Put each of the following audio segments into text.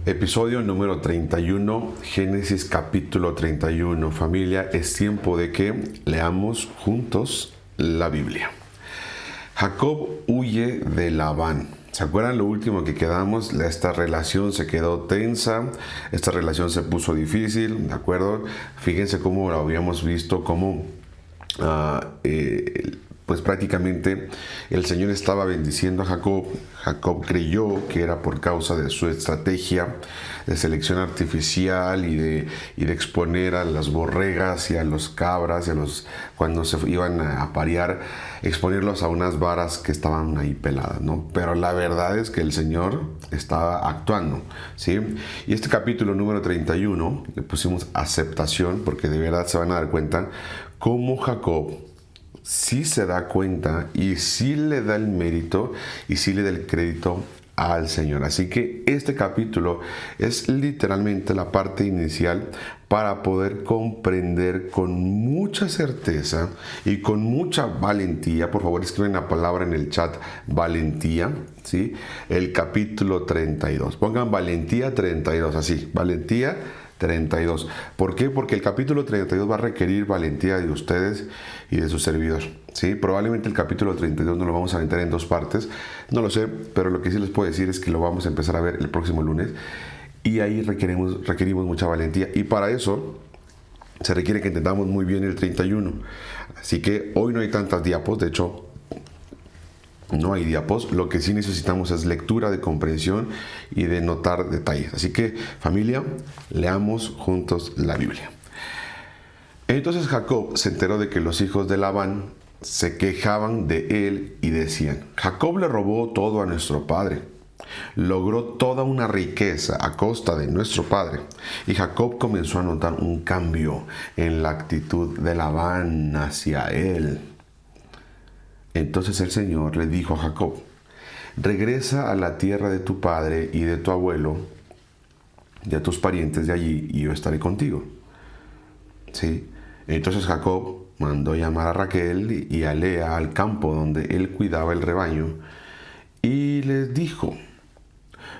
Episodio número 31, Génesis capítulo 31. Familia, es tiempo de que leamos juntos la Biblia. Jacob huye de Labán. ¿Se acuerdan lo último que quedamos? Esta relación se quedó tensa, esta relación se puso difícil, ¿de acuerdo? Fíjense cómo lo habíamos visto, cómo pues prácticamente el Señor estaba bendiciendo a Jacob. Jacob creyó que era por causa de su estrategia de selección artificial y de exponer a las borregas y a los cabras cuando se iban a parear, exponerlos a unas varas que estaban ahí peladas, ¿no? Pero la verdad es que el Señor estaba actuando, ¿sí? Y este capítulo número 31 le pusimos aceptación, porque de verdad se van a dar cuenta cómo Jacob sí se da cuenta y sí le da el mérito y sí le da el crédito al Señor. Así que este capítulo es literalmente la parte inicial para poder comprender con mucha certeza y con mucha valentía. Por favor, escriben la palabra en el chat, valentía, ¿sí? El capítulo 32. Pongan valentía 32, así, valentía 32. ¿Por qué? Porque el capítulo 32 va a requerir valentía de ustedes y de su servidor, ¿sí? Probablemente el capítulo 32 no lo vamos a aventar en dos partes, no lo sé, pero lo que sí les puedo decir es que lo vamos a empezar a ver el próximo lunes y ahí requerimos mucha valentía, y para eso se requiere que entendamos muy bien el 31. Así que hoy no hay tantas diapos, de hecho no hay diapos, lo que sí necesitamos es lectura de comprensión y de notar detalles. Así que, familia, leamos juntos la Biblia. Entonces Jacob se enteró de que los hijos de Labán se quejaban de él y decían: Jacob le robó todo a nuestro padre, logró toda una riqueza a costa de nuestro padre. Y Jacob comenzó a notar un cambio en la actitud de Labán hacia él. Entonces el Señor le dijo a Jacob: regresa a la tierra de tu padre y de tu abuelo, de tus parientes de allí, y yo estaré contigo. ¿Sí? Entonces Jacob mandó llamar a Raquel y a Lea al campo donde él cuidaba el rebaño, y les dijo: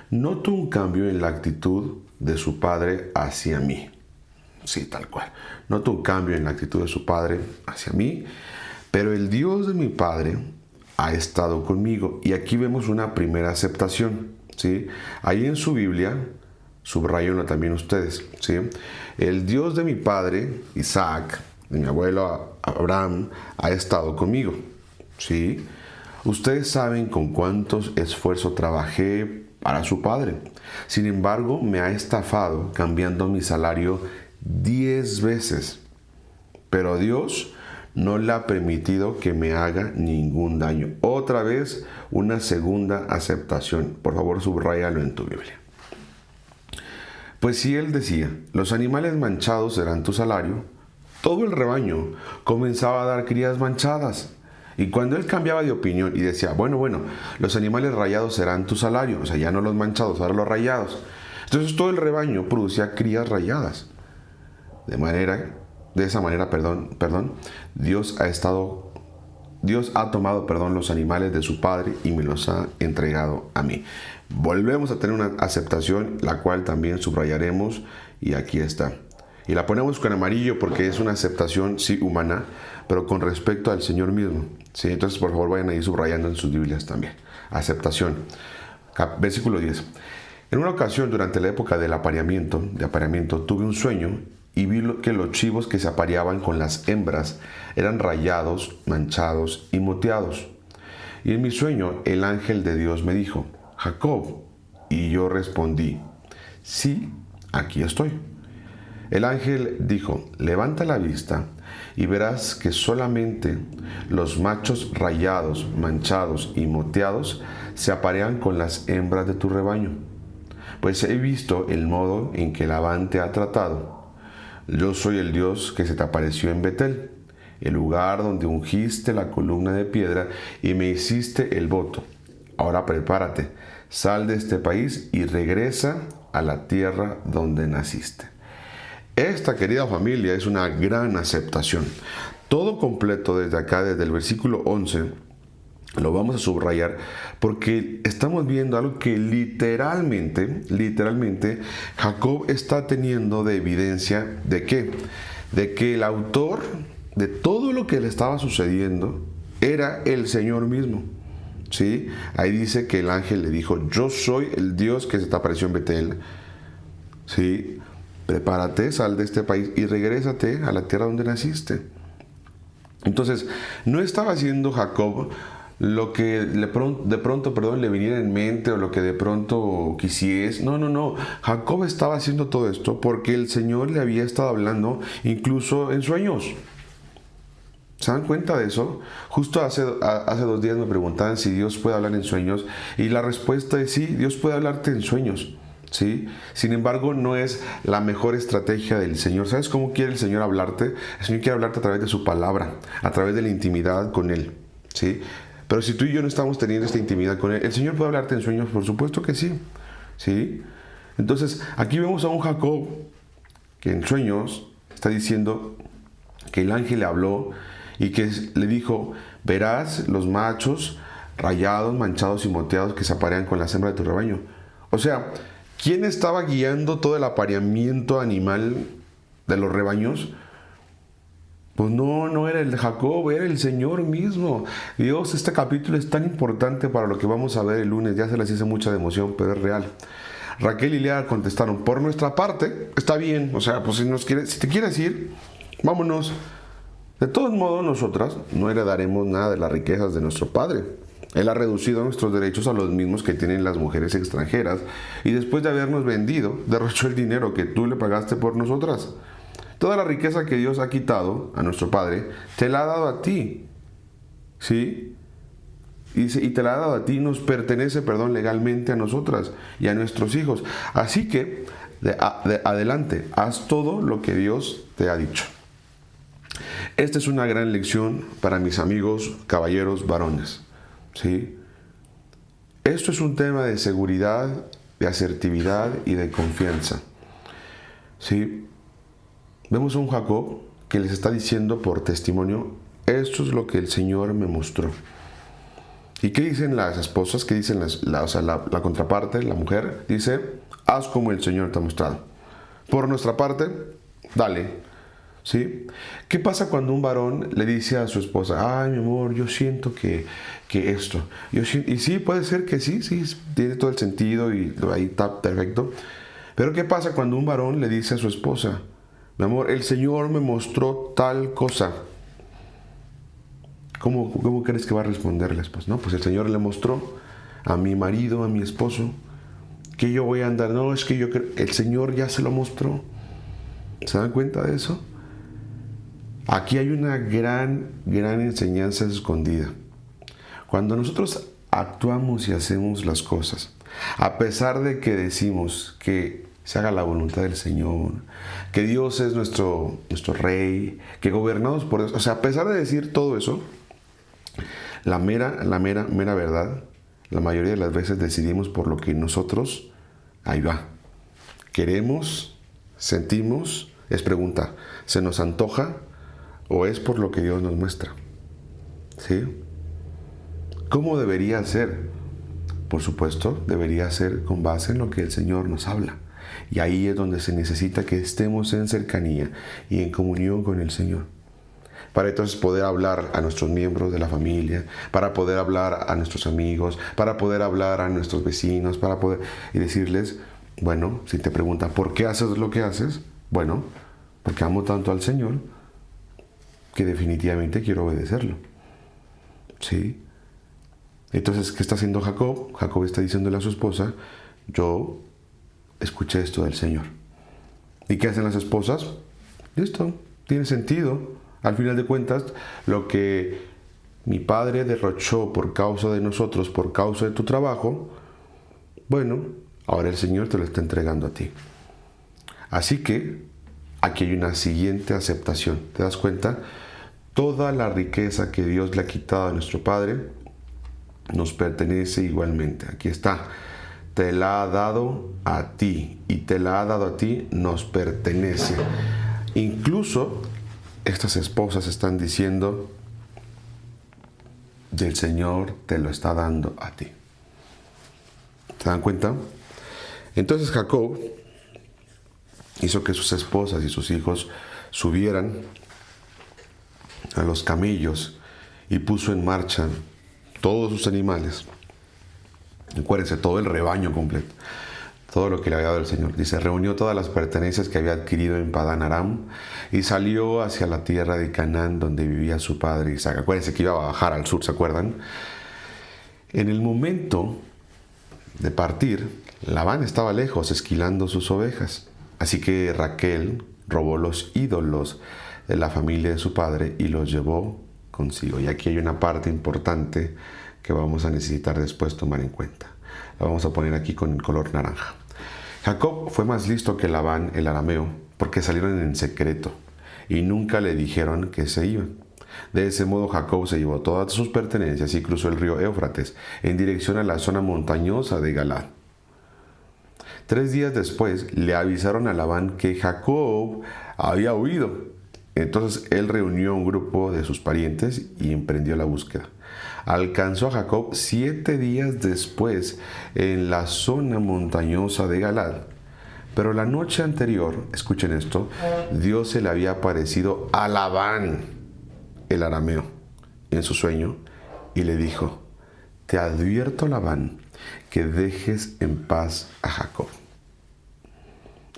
noto un cambio en la actitud de su padre hacia mí. Sí, tal cual. Noto un cambio en la actitud de su padre hacia mí, pero el Dios de mi padre ha estado conmigo. Y aquí vemos una primera aceptación, ¿sí? Ahí en su Biblia, subrayenlo también ustedes, ¿sí? El Dios de mi padre, Isaac, de mi abuelo Abraham, ha estado conmigo, ¿sí? Ustedes saben con cuántos esfuerzos trabajé para su padre. Sin embargo, me ha estafado cambiando mi salario 10 veces. Pero Dios no le ha permitido que me haga ningún daño. Otra vez, una segunda aceptación. Por favor, subráyalo en tu Biblia. Pues si él decía: los animales manchados serán tu salario, todo el rebaño comenzaba a dar crías manchadas. Y cuando él cambiaba de opinión y decía: bueno, los animales rayados serán tu salario, o sea, ya no los manchados, ahora los rayados, entonces todo el rebaño producía crías rayadas. De esa manera, Dios ha tomado, los animales de su padre y me los ha entregado a mí. Volvemos a tener una aceptación, la cual también subrayaremos, y aquí está. Y la ponemos con amarillo porque es una aceptación, sí, humana, pero con respecto al Señor mismo, ¿sí? Entonces, por favor, vayan ahí subrayando en sus Biblias también. Aceptación. Versículo 10. En una ocasión, durante la época de apareamiento, tuve un sueño y vi que los chivos que se apareaban con las hembras eran rayados, manchados y moteados. Y en mi sueño el ángel de Dios me dijo: Jacob. Y yo respondí: sí, aquí estoy. El ángel dijo: levanta la vista y verás que solamente los machos rayados, manchados y moteados se aparean con las hembras de tu rebaño. Pues he visto el modo en que Labán te ha tratado. Yo soy el Dios que se te apareció en Betel, el lugar donde ungiste la columna de piedra y me hiciste el voto. Ahora prepárate, sal de este país y regresa a la tierra donde naciste. Esta, querida familia, es una gran aceptación. Todo completo desde acá, desde el versículo 11 Lo vamos a subrayar porque estamos viendo algo que literalmente, Jacob está teniendo de evidencia de qué, de que el autor de todo lo que le estaba sucediendo era el Señor mismo. ¿Sí? Ahí dice que el ángel le dijo: yo soy el Dios que se te apareció en Betel. ¿Sí? Prepárate, sal de este país y regrésate a la tierra donde naciste. Entonces, no estaba haciendo Jacob lo que de pronto, le viniera en mente, o lo que de pronto quisiese. No. Jacob estaba haciendo todo esto porque el Señor le había estado hablando incluso en sueños. ¿Se dan cuenta de eso? Justo hace 2 días me preguntaban si Dios puede hablar en sueños, y la respuesta es sí, Dios puede hablarte en sueños. ¿Sí? Sin embargo, no es la mejor estrategia del Señor. ¿Sabes cómo quiere el Señor hablarte? El Señor quiere hablarte a través de su palabra, a través de la intimidad con Él. ¿Sí? Pero si tú y yo no estamos teniendo esta intimidad con Él, ¿el Señor puede hablarte en sueños? Por supuesto que sí. ¿Sí? Entonces, aquí vemos a un Jacob que en sueños está diciendo que el ángel le habló y que le dijo: verás los machos rayados, manchados y moteados que se aparean con la hembra de tu rebaño. O sea, ¿quién estaba guiando todo el apareamiento animal de los rebaños? Pues no era el de Jacob, era el Señor mismo. Dios, este capítulo es tan importante para lo que vamos a ver el lunes. Ya se les hice mucha emoción, pero es real. Raquel y Lea contestaron: por nuestra parte, está bien. O sea, pues si te quieres ir, vámonos. De todos modos, nosotras no heredaremos nada de las riquezas de nuestro padre. Él ha reducido nuestros derechos a los mismos que tienen las mujeres extranjeras, y después de habernos vendido, derrochó el dinero que tú le pagaste por nosotras. Toda la riqueza que Dios ha quitado a nuestro padre, te la ha dado a ti. ¿Sí? Y te la ha dado a ti, nos pertenece, legalmente a nosotras y a nuestros hijos. Así que, adelante, haz todo lo que Dios te ha dicho. Esta es una gran lección para mis amigos, caballeros, varones. ¿Sí? Esto es un tema de seguridad, de asertividad y de confianza. ¿Sí? Vemos a un Jacob que les está diciendo por testimonio: esto es lo que el Señor me mostró. ¿Y qué dicen las esposas? ¿Qué dicen la contraparte, la mujer? Dice: haz como el Señor te ha mostrado. Por nuestra parte, dale. ¿Sí? ¿Qué pasa cuando un varón le dice a su esposa: ay, mi amor, yo siento que esto? Y sí, puede ser que sí, tiene todo el sentido y ahí está perfecto. Pero ¿qué pasa cuando un varón le dice a su esposa: mi amor, el Señor me mostró tal cosa? ¿Cómo crees que va a responder la esposa? No, pues el Señor le mostró a mi marido, a mi esposo, que yo voy a andar. No, es que el Señor ya se lo mostró. ¿Se dan cuenta de eso? Aquí hay una gran enseñanza escondida. Cuando nosotros actuamos y hacemos las cosas, a pesar de que decimos que se haga la voluntad del Señor, que Dios es nuestro Rey, que gobernamos por Dios, o sea, a pesar de decir todo eso, la mera verdad, la mayoría de las veces decidimos por lo que nosotros, ahí va, queremos, sentimos. Es pregunta: ¿se nos antoja o es por lo que Dios nos muestra? ¿Sí? ¿Cómo debería ser? Por supuesto, debería ser con base en lo que el Señor nos habla. Y ahí es donde se necesita que estemos en cercanía y en comunión con el Señor. Para entonces poder hablar a nuestros miembros de la familia, para poder hablar a nuestros amigos, para poder hablar a nuestros vecinos, y decirles: bueno, si te preguntan ¿por qué haces lo que haces? Bueno, porque amo tanto al Señor que definitivamente quiero obedecerlo. ¿Sí? Entonces, ¿qué está haciendo Jacob? Jacob está diciéndole a su esposa: yo escuché esto del Señor. ¿Y qué hacen las esposas? Listo, tiene sentido. Al final de cuentas, lo que mi padre derrochó por causa de nosotros, por causa de tu trabajo, bueno, ahora el Señor te lo está entregando a ti. Así que aquí hay una siguiente aceptación. ¿Te das cuenta? Toda la riqueza que Dios le ha quitado a nuestro Padre nos pertenece igualmente. Aquí está. Te la ha dado a ti, y te la ha dado a ti, nos pertenece. Incluso estas esposas están diciendo: y el Señor te lo está dando a ti. ¿Se dan cuenta? Entonces Jacob hizo que sus esposas y sus hijos subieran a los camellos y puso en marcha todos sus animales. Acuérdense, todo el rebaño completo, todo lo que le había dado el Señor. Dice, reunió todas las pertenencias que había adquirido en Padán Aram y salió hacia la tierra de Canaán, donde vivía su padre Isaac. Acuérdense que iba a bajar al sur, ¿se acuerdan? En el momento de partir, Labán estaba lejos esquilando sus ovejas. Así que Raquel robó los ídolos de la familia de su padre y los llevó consigo. Y aquí hay una parte importante que vamos a necesitar después tomar en cuenta. La vamos a poner aquí con el color naranja. Jacob fue más listo que Labán el arameo, porque salieron en secreto y nunca le dijeron que se iban. De ese modo Jacob se llevó todas sus pertenencias y cruzó el río Éufrates en dirección a la zona montañosa de Galaad. 3 días después le avisaron a Labán que Jacob había huido. Entonces él reunió a un grupo de sus parientes y emprendió la búsqueda. Alcanzó a Jacob 7 días después en la zona montañosa de Galaad. Pero la noche anterior, escuchen esto, Dios se le había aparecido a Labán, el arameo, en su sueño y le dijo, te advierto, Labán, que dejes en paz a Jacob.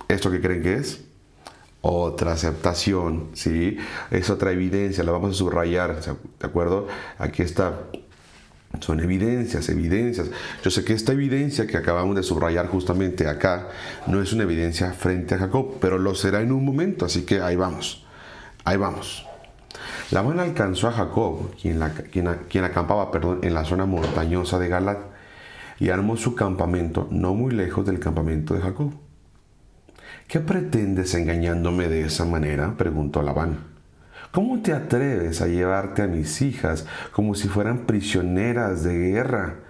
¿Esto qué creen que es? Otra aceptación, ¿sí? Es otra evidencia, la vamos a subrayar, ¿de acuerdo? Aquí está. Son evidencias. Yo sé que esta evidencia que acabamos de subrayar justamente acá no es una evidencia frente a Jacob, pero lo será en un momento, así que ahí vamos. Labán alcanzó a Jacob, quien acampaba en la zona montañosa de Galaad, y armó su campamento no muy lejos del campamento de Jacob. ¿Qué pretendes engañándome de esa manera?, preguntó Labán. ¿Cómo te atreves a llevarte a mis hijas como si fueran prisioneras de guerra?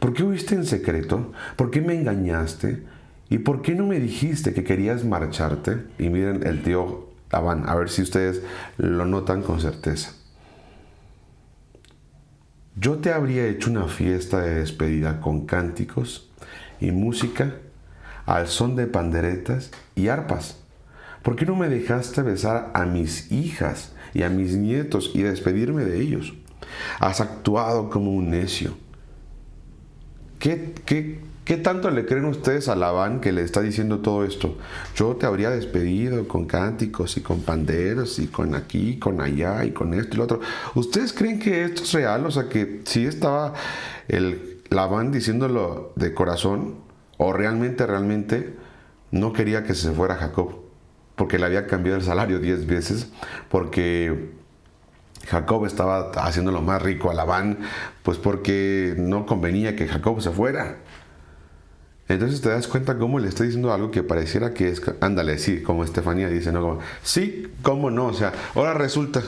¿Por qué huiste en secreto? ¿Por qué me engañaste? ¿Y por qué no me dijiste que querías marcharte? Y miren el tío Labán, a ver si ustedes lo notan con certeza. Yo te habría hecho una fiesta de despedida con cánticos y música al son de panderetas y arpas. ¿Por qué no me dejaste besar a mis hijas y a mis nietos y despedirme de ellos? Has actuado como un necio. ¿Qué tanto le creen ustedes a Labán que le está diciendo todo esto? Yo te habría despedido con cánticos y con panderos y con aquí, con allá y con esto y lo otro. ¿Ustedes creen que esto es real? O sea, que sí estaba el Labán diciéndolo de corazón, o realmente no quería que se fuera Jacob, porque le había cambiado el salario 10 veces, porque Jacob estaba haciéndolo más rico a Labán, pues porque no convenía que Jacob se fuera. Entonces te das cuenta cómo le está diciendo algo que pareciera que es, ándale, sí, como Estefanía dice, ¿no? Como, sí, cómo no, o sea, ahora resulta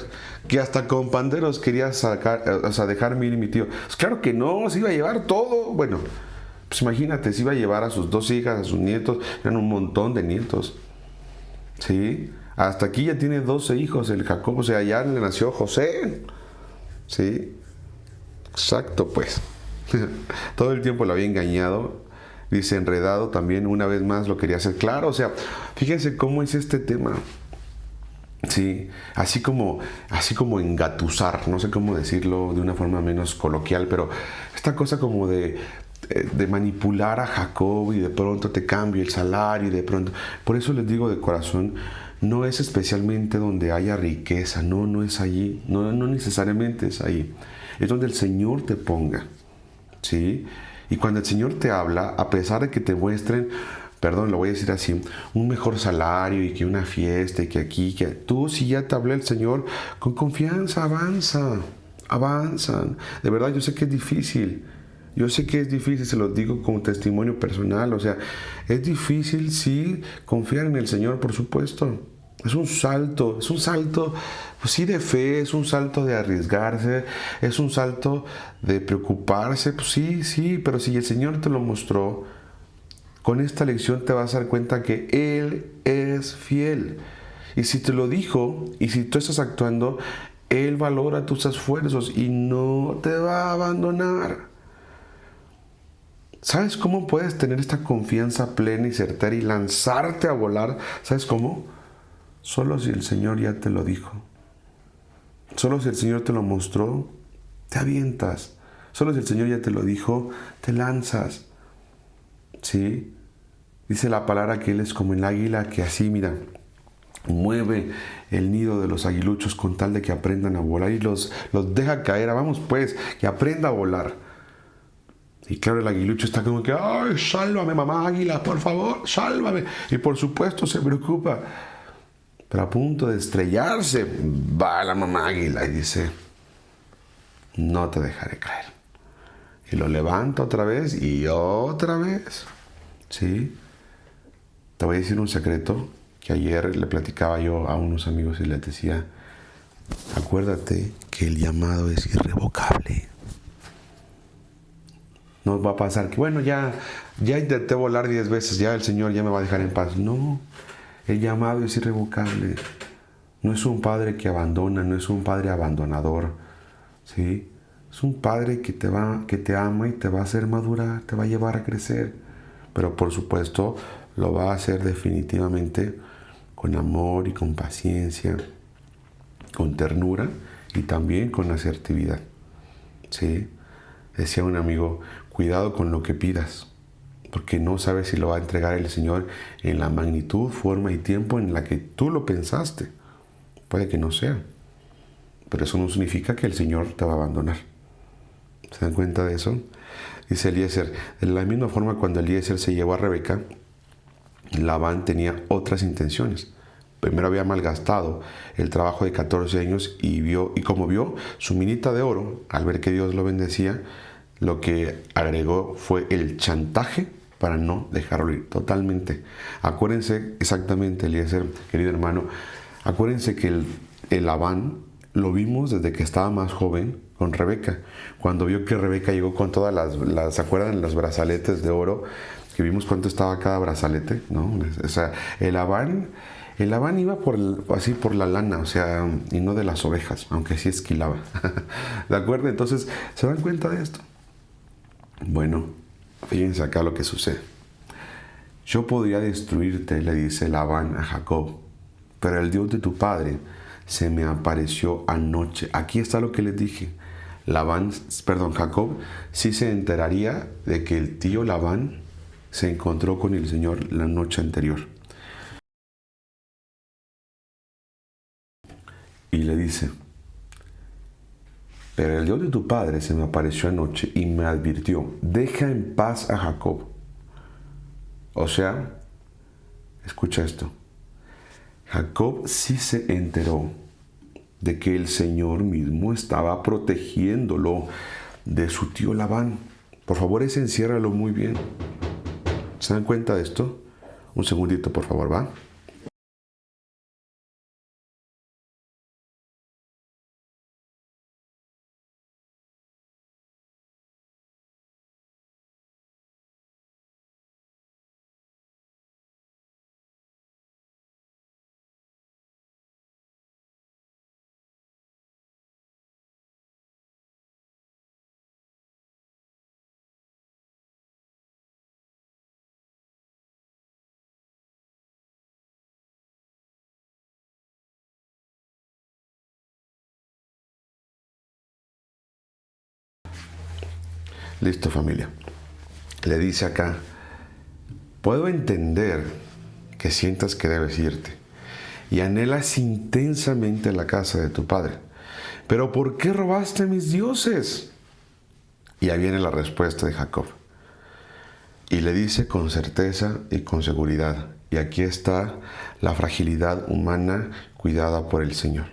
que hasta con panderos quería dejarme ir mi tío. Pues claro que no, se iba a llevar todo. Bueno, pues imagínate, se iba a llevar a sus 2 hijas, a sus nietos, eran un montón de nietos, ¿sí? Hasta aquí ya tiene 12 hijos el Jacob, o sea, ya le nació José, ¿sí? Exacto, pues. Todo el tiempo lo había engañado, dice, enredado también, una vez más lo quería hacer claro, o sea, fíjense cómo es este tema. Sí, así como engatusar, no sé cómo decirlo de una forma menos coloquial, pero esta cosa como de manipular a Jacob y de pronto te cambio el salario y de pronto, por eso les digo de corazón, no es especialmente donde haya riqueza, no es allí, no necesariamente es ahí, es donde el Señor te ponga, ¿sí? Y cuando el Señor te habla, a pesar de que te muestren, perdón, lo voy a decir así, un mejor salario y que una fiesta y que aquí, que tú, si ya te hablé el Señor, con confianza avanzan. De verdad, yo sé que es difícil. Se los digo como testimonio personal, o sea, es difícil, sí, confiar en el Señor, por supuesto. Es un salto, pues sí, de fe, es un salto de arriesgarse, es un salto de preocuparse, pues sí, pero si el Señor te lo mostró, con esta lección te vas a dar cuenta que Él es fiel. Y si te lo dijo, y si tú estás actuando, Él valora tus esfuerzos y no te va a abandonar. ¿Sabes cómo puedes tener esta confianza plena y certera y lanzarte a volar? ¿Sabes cómo? Solo si el Señor ya te lo dijo. Solo si el Señor te lo mostró, te avientas. Solo si el Señor ya te lo dijo, te lanzas. ¿Sí? Dice la palabra que Él es como el águila que así, mira, mueve el nido de los aguiluchos con tal de que aprendan a volar y los deja caer. Vamos pues, que aprenda a volar. Y claro, el aguilucho está como que, ¡ay, sálvame, mamá águila, por favor, sálvame! Y por supuesto se preocupa. Pero a punto de estrellarse, va la mamá águila y dice, no te dejaré caer. Y lo levanta otra vez y otra vez. ¿Sí? Te voy a decir un secreto que ayer le platicaba yo a unos amigos y les decía, acuérdate que el llamado es irrevocable. No va a pasar que, bueno, ya intenté volar 10 veces, ya el Señor ya me va a dejar en paz. No, el llamado es irrevocable. No es un padre que abandona, no es un padre abandonador. ¿Sí? Es un padre que te ama y te va a hacer madurar, te va a llevar a crecer. Pero por supuesto, lo va a hacer definitivamente con amor y con paciencia, con ternura y también con asertividad. ¿Sí? Decía un amigo, cuidado con lo que pidas, porque no sabes si lo va a entregar el Señor en la magnitud, forma y tiempo en la que tú lo pensaste. Puede que no sea, pero eso no significa que el Señor te va a abandonar. ¿Se dan cuenta de eso? Dice Eliezer, de la misma forma cuando Eliezer se llevó a Rebeca, Labán tenía otras intenciones. Primero había malgastado el trabajo de 14 años y como vio su minita de oro, al ver que Dios lo bendecía, lo que agregó fue el chantaje para no dejarlo ir totalmente. Acuérdense exactamente, Eliezer, querido hermano, acuérdense que el Labán lo vimos desde que estaba más joven con Rebeca. Cuando vio que Rebeca llegó con todas ¿se acuerdan? Los brazaletes de oro, que vimos cuánto estaba cada brazalete, ¿no? O sea, el Labán iba así por la lana, o sea, y no de las ovejas, aunque sí esquilaba. ¿De acuerdo? Entonces, ¿se dan cuenta de esto? Bueno, fíjense acá lo que sucede. Yo podría destruirte, le dice Labán a Jacob, pero el Dios de tu padre se me apareció anoche. Aquí está lo que les dije. Jacob sí se enteraría de que el tío Labán se encontró con el Señor la noche anterior. Y le dice, pero el Dios de tu padre se me apareció anoche y me advirtió, deja en paz a Jacob. O sea, escucha esto. Jacob sí se enteró de que el Señor mismo estaba protegiéndolo de su tío Labán. Por favor, enciérralo muy bien. ¿Se dan cuenta de esto? Un segundito, por favor, ¿va? Listo, familia. Le dice acá, puedo entender que sientas que debes irte y anhelas intensamente la casa de tu padre. Pero ¿por qué robaste mis dioses? Y ahí viene la respuesta de Jacob. Y le dice con certeza y con seguridad. Y aquí está la fragilidad humana cuidada por el Señor.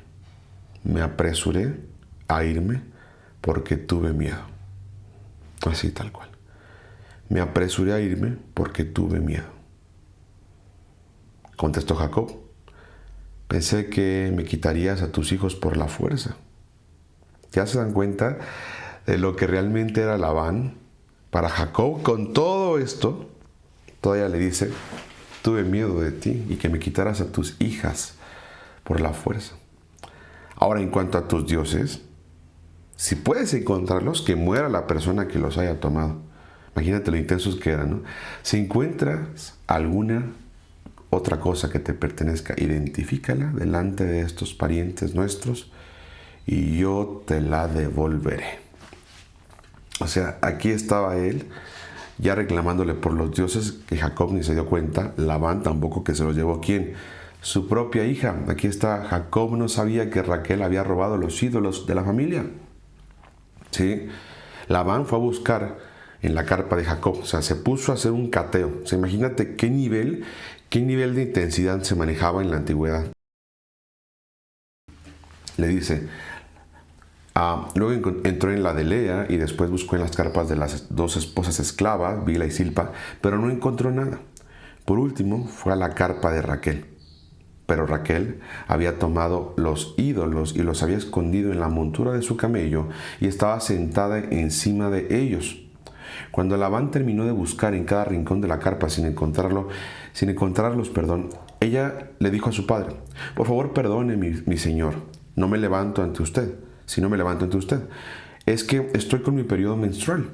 Me apresuré a irme porque tuve miedo. Así tal cual. Me apresuré a irme porque tuve miedo. Contestó Jacob. Pensé que me quitarías a tus hijos por la fuerza. ¿Ya se dan cuenta de lo que realmente era Labán? Para Jacob, con todo esto, todavía le dice, tuve miedo de ti y que me quitaras a tus hijas por la fuerza. Ahora, en cuanto a tus dioses, si puedes encontrarlos, que muera la persona que los haya tomado. Imagínate lo intensos que eran, ¿no? Si encuentras alguna otra cosa que te pertenezca, identifícala delante de estos parientes nuestros y yo te la devolveré. O sea, aquí estaba él ya reclamándole por los dioses, que Jacob ni se dio cuenta. Labán tampoco, que se los llevó. ¿Quién? Su propia hija. Aquí está. Jacob no sabía que Raquel había robado los ídolos de la familia. ¿Sí? Labán fue a buscar en la carpa de Jacob. O sea, se puso a hacer un cateo. O sea, imagínate qué nivel de intensidad se manejaba en la antigüedad. Le dice, luego entró en la de Lea y después buscó en las carpas de las dos esposas esclavas, Bilha y Silpa, pero no encontró nada. Por último, fue a la carpa de Raquel. Pero Raquel había tomado los ídolos y los había escondido en la montura de su camello y estaba sentada encima de ellos. Cuando Labán terminó de buscar en cada rincón de la carpa sin encontrarlos, ella le dijo a su padre: por favor, perdone, mi señor, no me levanto ante usted. Si no me levanto ante usted, es que estoy con mi periodo menstrual.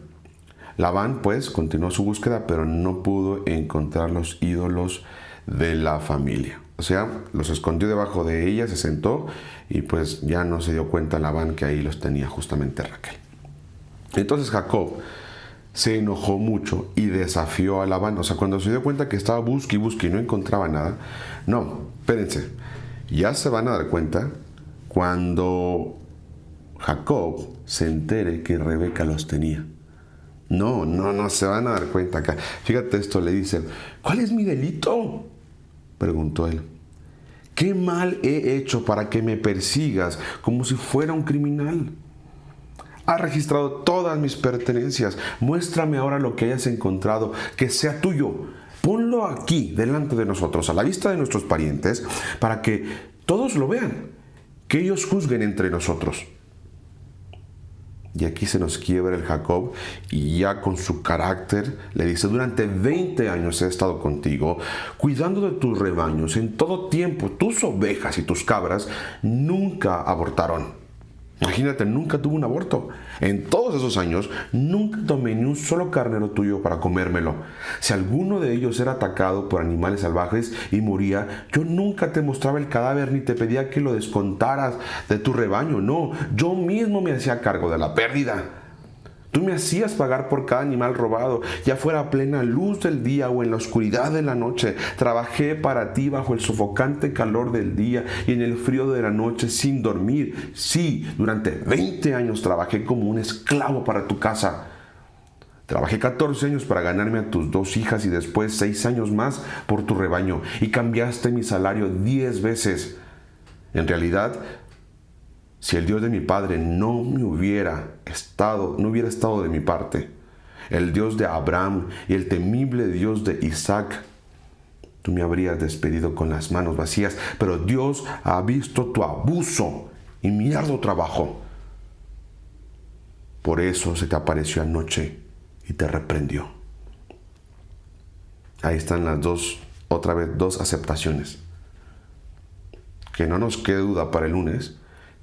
Labán, pues, continuó su búsqueda, pero no pudo encontrar los ídolos de la familia. O sea, los escondió debajo de ella, se sentó y pues ya no se dio cuenta Labán que ahí los tenía justamente Raquel. Entonces Jacob se enojó mucho y desafió a Labán. O sea, cuando se dio cuenta que estaba busque y no encontraba nada. No, espérense, ya se van a dar cuenta cuando Jacob se entere que Rebeca los tenía. No, se van a dar cuenta acá. Fíjate esto, le dice: ¿cuál es mi delito?, preguntó él. ¿Qué mal he hecho para que me persigas como si fuera un criminal? Has registrado todas mis pertenencias. Muéstrame ahora lo que hayas encontrado, que sea tuyo. Ponlo aquí, delante de nosotros, a la vista de nuestros parientes, para que todos lo vean, que ellos juzguen entre nosotros. Y aquí se nos quiebra el Jacob y ya con su carácter le dice: durante 20 años he estado contigo, cuidando de tus rebaños. En todo tiempo tus ovejas y tus cabras nunca abortaron. Imagínate, nunca tuvo un aborto. En todos esos años nunca tomé ni un solo carnero tuyo para comérmelo. Si alguno de ellos era atacado por animales salvajes y moría, yo nunca te mostraba el cadáver ni te pedía que lo descontaras de tu rebaño. No, yo mismo me hacía cargo de la pérdida. Tú me hacías pagar por cada animal robado, ya fuera a plena luz del día o en la oscuridad de la noche. Trabajé para ti bajo el sofocante calor del día y en el frío de la noche sin dormir. Sí, durante 20 años trabajé como un esclavo para tu casa. Trabajé 14 años para ganarme a tus 2 hijas y después 6 años más por tu rebaño, y cambiaste mi salario 10 veces. En realidad, si el Dios de mi padre no hubiera estado de mi parte, el Dios de Abraham y el temible Dios de Isaac, tú me habrías despedido con las manos vacías. Pero Dios ha visto tu abuso y mi arduo trabajo. Por eso se te apareció anoche y te reprendió. Ahí están las dos aceptaciones. Que no nos quede duda para el lunes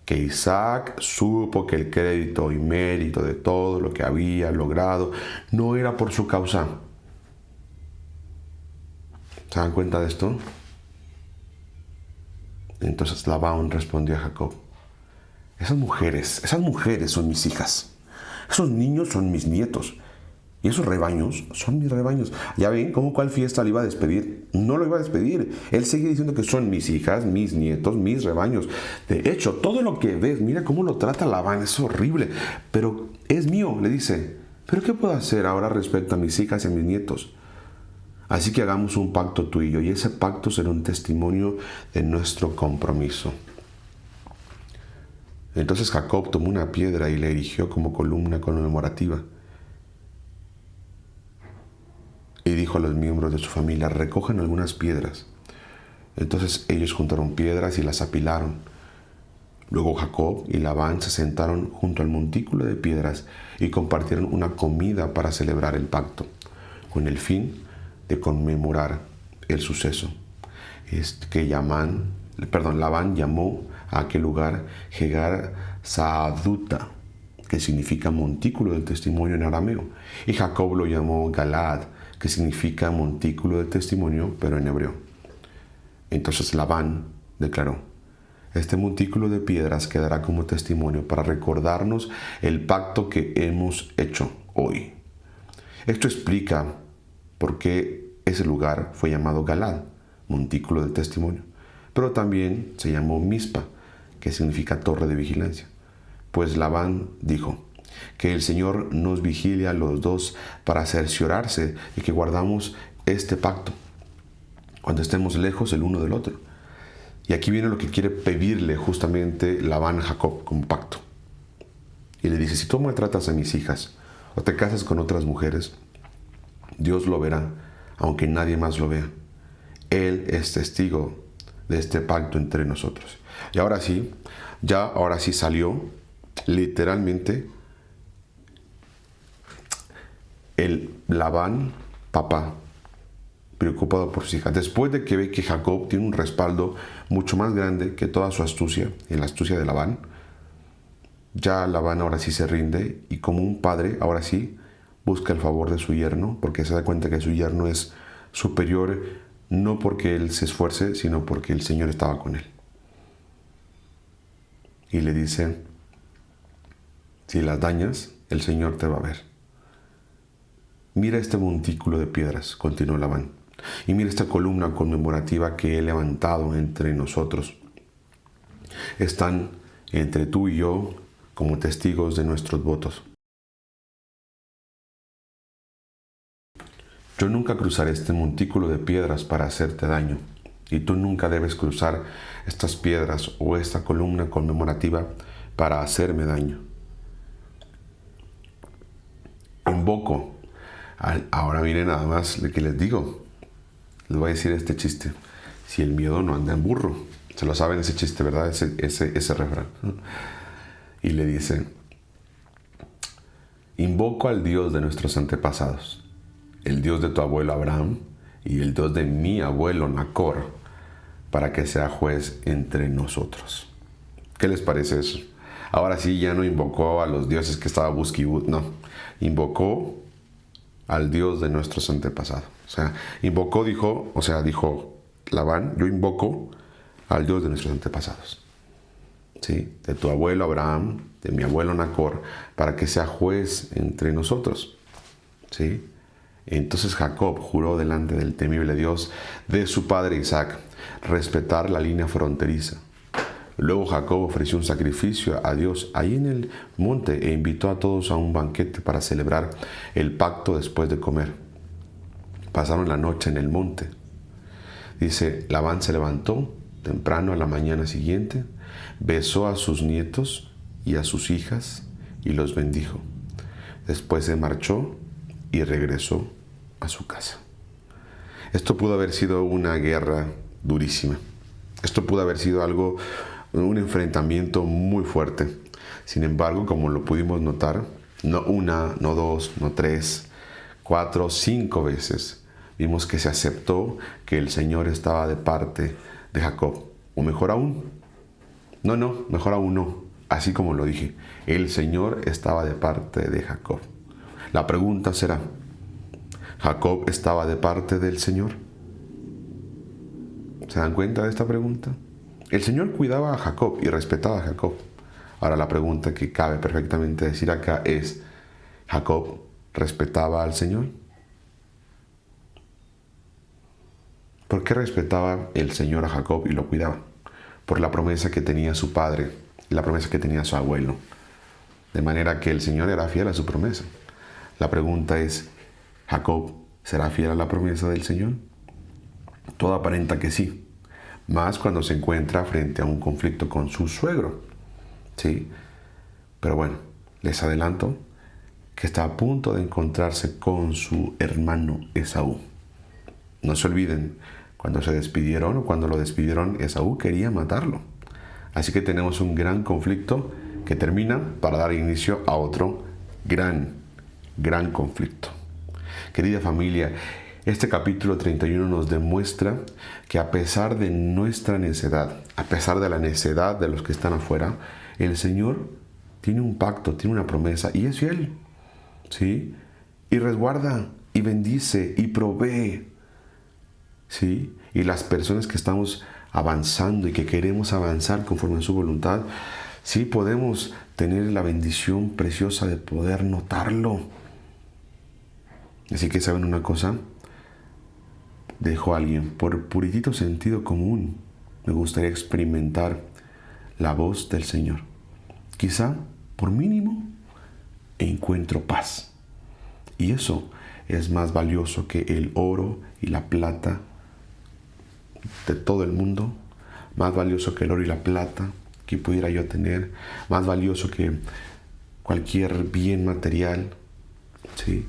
que Isaac supo que el crédito y mérito de todo lo que había logrado no era por su causa. ¿Se dan cuenta de esto? Entonces Labán respondió a Jacob: esas mujeres son mis hijas. Esos niños son mis nietos. Y esos rebaños son mis rebaños. ¿Ya ven cómo cuál fiesta le iba a despedir? No lo iba a despedir. Él sigue diciendo que son mis hijas, mis nietos, mis rebaños. De hecho, todo lo que ves, mira cómo lo trata Labán, es horrible. Pero es mío, le dice. ¿Pero qué puedo hacer ahora respecto a mis hijas y a mis nietos? Así que hagamos un pacto tú y yo, y ese pacto será un testimonio de nuestro compromiso. Entonces Jacob tomó una piedra y la erigió como columna conmemorativa. Y dijo a los miembros de su familia: recojan algunas piedras. Entonces ellos juntaron piedras y las apilaron. Luego Jacob y Labán se sentaron junto al montículo de piedras y compartieron una comida para celebrar el pacto, con el fin de conmemorar el suceso. Es que llaman Labán llamó a aquel lugar Jegar Saaduta, que significa montículo del testimonio en arameo, y Jacob lo llamó Galaad, que significa montículo del testimonio, pero en hebreo. Entonces Labán declaró: este montículo de piedras quedará como testimonio para recordarnos el pacto que hemos hecho hoy. Esto explica por qué ese lugar fue llamado Galaad, montículo del testimonio, pero también se llamó Mizpa, que significa torre de vigilancia. Pues Labán dijo: que el Señor nos vigile a los dos para cerciorarse de que guardamos este pacto cuando estemos lejos el uno del otro. Y aquí viene lo que quiere pedirle justamente Labán a Jacob como pacto. Y le dice: si tú maltratas a mis hijas o te casas con otras mujeres, Dios lo verá, aunque nadie más lo vea. Él es testigo de este pacto entre nosotros. Y ahora sí salió literalmente el Labán, papá, preocupado por sus hijas. Después de que ve que Jacob tiene un respaldo mucho más grande que toda su astucia, en la astucia de Labán, ya Labán ahora sí se rinde y como un padre, ahora sí, busca el favor de su yerno, porque se da cuenta que su yerno es superior, no porque él se esfuerce, sino porque el Señor estaba con él. Y le dice: si las dañas, el Señor te va a ver. Mira este montículo de piedras, continuó Labán, y mira esta columna conmemorativa que he levantado entre nosotros. Están entre tú y yo como testigos de nuestros votos. Yo nunca cruzaré este montículo de piedras para hacerte daño, y tú nunca debes cruzar estas piedras o esta columna conmemorativa para hacerme daño. Invoco. Ahora miren nada más lo que les digo. Les voy a decir este chiste: si el miedo no anda en burro. Se lo saben ese chiste, ¿verdad? Ese refrán. Y le dice: invoco al Dios de nuestros antepasados, el Dios de tu abuelo Abraham y el Dios de mi abuelo Nacor, para que sea juez entre nosotros. ¿Qué les parece eso? Ahora sí, ya no invocó a los dioses que estaba Busquibut, no. Invocó al Dios de nuestros antepasados. O sea, dijo Labán: yo invoco al Dios de nuestros antepasados, ¿sí? De tu abuelo Abraham, de mi abuelo Nacor, para que sea juez entre nosotros, ¿sí? Entonces Jacob juró delante del temible Dios de su padre Isaac respetar la línea fronteriza. Luego Jacob ofreció un sacrificio a Dios ahí en el monte e invitó a todos a un banquete para celebrar el pacto después de comer. Pasaron la noche en el monte. Dice: Labán se levantó temprano a la mañana siguiente, besó a sus nietos y a sus hijas y los bendijo. Después se marchó y regresó a su casa. Esto pudo haber sido una guerra durísima. Esto pudo haber sido un enfrentamiento muy fuerte. Sin embargo, como lo pudimos notar, no una, no dos, no tres, 4, 5 veces vimos que se aceptó que el Señor estaba de parte de Jacob. O mejor aún, mejor aún no. Así como lo dije, el Señor estaba de parte de Jacob. La pregunta será: ¿Jacob estaba de parte del Señor? ¿Se dan cuenta de esta pregunta? El Señor cuidaba a Jacob y respetaba a Jacob. Ahora la pregunta que cabe perfectamente decir acá es: ¿Jacob respetaba al Señor? ¿Por qué respetaba el Señor a Jacob y lo cuidaba? Por la promesa que tenía su padre y la promesa que tenía su abuelo. De manera que el Señor era fiel a su promesa. La pregunta es: ¿Jacob será fiel a la promesa del Señor? Todo aparenta que sí. Más cuando se encuentra frente a un conflicto con su suegro, ¿sí? Pero bueno, les adelanto que está a punto de encontrarse con su hermano Esaú. No se olviden, cuando se despidieron o cuando lo despidieron, Esaú quería matarlo. Así que tenemos un gran conflicto que termina para dar inicio a otro gran conflicto. Querida familia, Este capítulo 31 nos demuestra que a pesar de nuestra necedad, a pesar de la necedad de los que están afuera, el Señor tiene un pacto, tiene una promesa y es fiel, ¿sí? Y resguarda, y bendice, y provee, ¿sí? Y las personas que estamos avanzando y que queremos avanzar conforme a su voluntad, sí podemos tener la bendición preciosa de poder notarlo. Así que, ¿saben una cosa? Dijo alguien, por puritito sentido común, me gustaría experimentar la voz del Señor. Quizá, por mínimo, encuentro paz. Y eso es más valioso que el oro y la plata de todo el mundo, más valioso que el oro y la plata que pudiera yo tener, más valioso que cualquier bien material, ¿sí?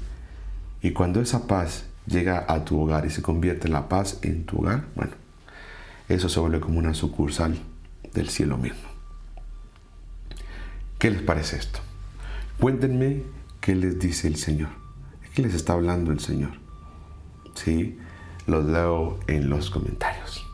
Y cuando esa paz llega a tu hogar y se convierte en la paz en tu hogar, bueno, eso se vuelve como una sucursal del cielo mismo. ¿Qué les parece esto? Cuéntenme qué les dice el Señor. ¿Qué les está hablando el Señor? ¿Sí? Los leo en los comentarios.